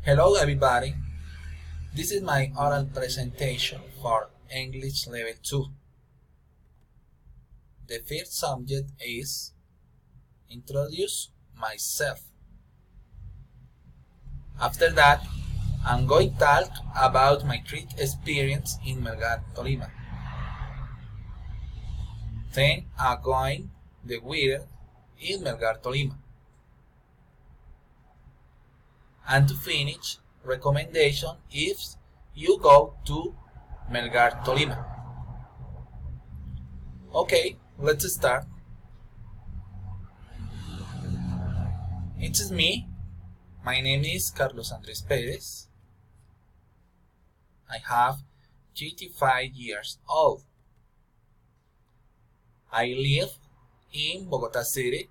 Hello everybody, this is my oral presentation for English Level 2. The first subject is Introduce myself. After that, I'm going to talk about my trip experience in Melgar, Tolima. Then I'm going the weather in Melgar, Tolima. And to finish, recommendation if you go to Melgar, Tolima. Okay, let's start. It's me. My name is Carlos Andres Perez. I have 35 years old. I live in Bogota City.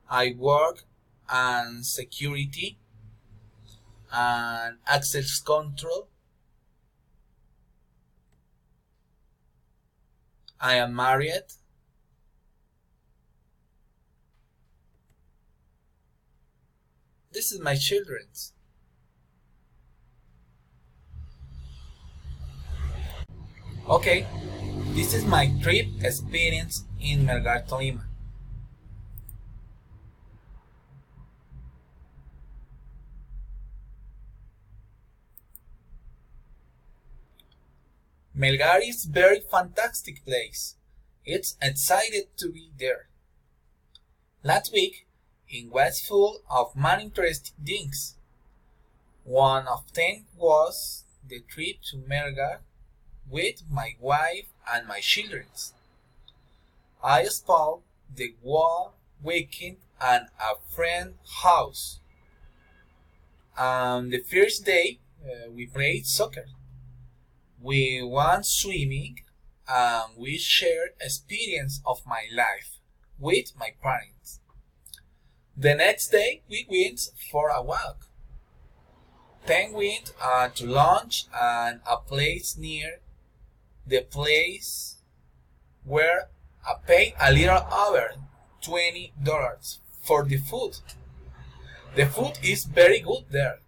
I work on security and access control. I am married. This is my children. Okay, this is my trip experience in Melgar, Tolima. Melgar is very fantastic place. It's excited to be there. Last week, it was full of many interesting things. One of them was the trip to Melgar with my wife and my children. I spent the whole weekend at a friend's house. The first day, we played soccer. We went swimming and we shared experience of my life with my parents. The next day we went for a walk. Then we went to lunch at a place near the place where I paid a little over $20 for the food. The food is very good there.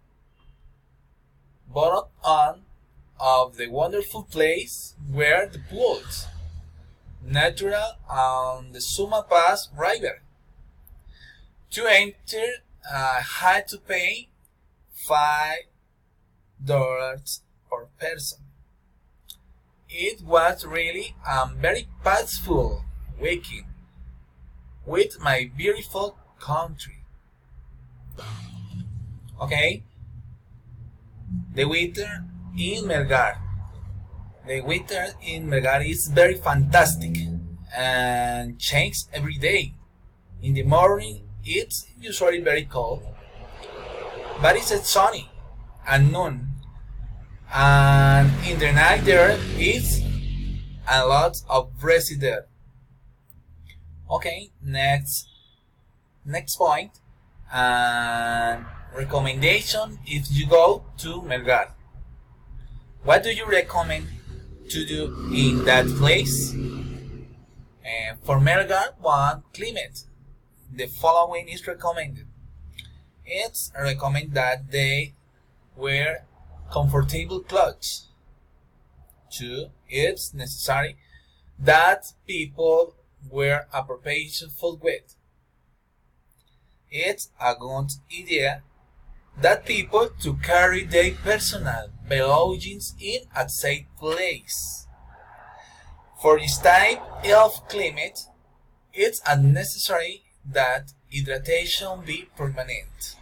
But on of the wonderful place were the pools, natural on the Suma Pass River. To enter, I had to pay $5 per person. It was really a very peaceful weekend with my beautiful country. Okay, the winter in Melgar. The winter in Melgar is very fantastic and changes every day. In the morning, it's usually very cold, but it's sunny at noon. And in the night, there is a lot of breeze there. Okay, next point. And recommendation if you go to Melgar. What do you recommend to do in that place? For Melgar, one climate. The following is recommended. It's recommended that they wear comfortable clothes. 2. It's necessary that people wear appropriate footwear. It's a good idea that people to carry their personal belongings in a safe place. For this type of climate, it's unnecessary that hydration be permanent.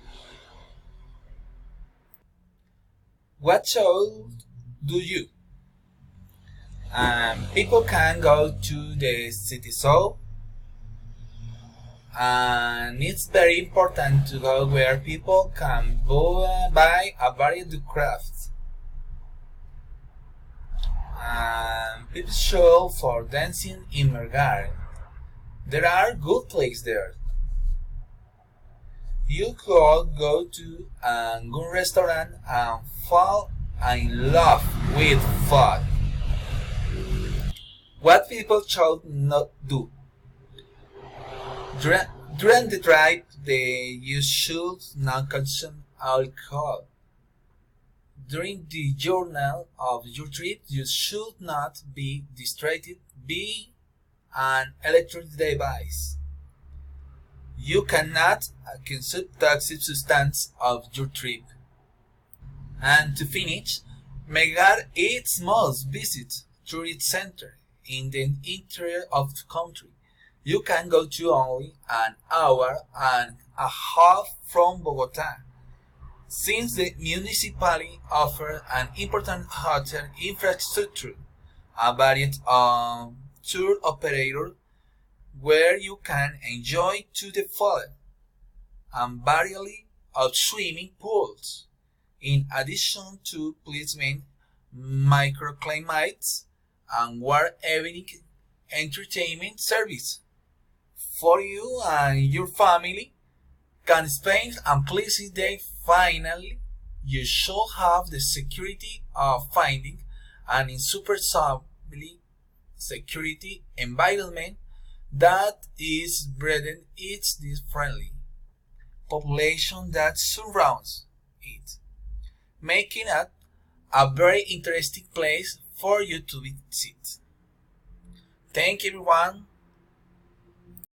What should do you? People can go to the city zoo, and it's very important to go where people can buy a variety of crafts. People show for dancing in Melgar. There are good places there. You could go to a good restaurant and fall in love with food. What people should not do? During the drive, you should not consume alcohol. During the journey of your trip, you should not be distracted by an electronic device. You cannot consume toxic substance of your trip. And to finish, Megar its most visit tourist center in the interior of the country. You can go to only an hour and a half from Bogota, since the municipality offers an important hotel infrastructure, a variety of tour operators where you can enjoy to the full, and variety of swimming pools, in addition to pleasant microclimates and war evening entertainment service. For you and your family can spend a pleasant day. Finally, you should have the security of finding an insupportable security environment that is breeding its friendly population that surrounds it, making it a very interesting place for you to visit. Thank you everyone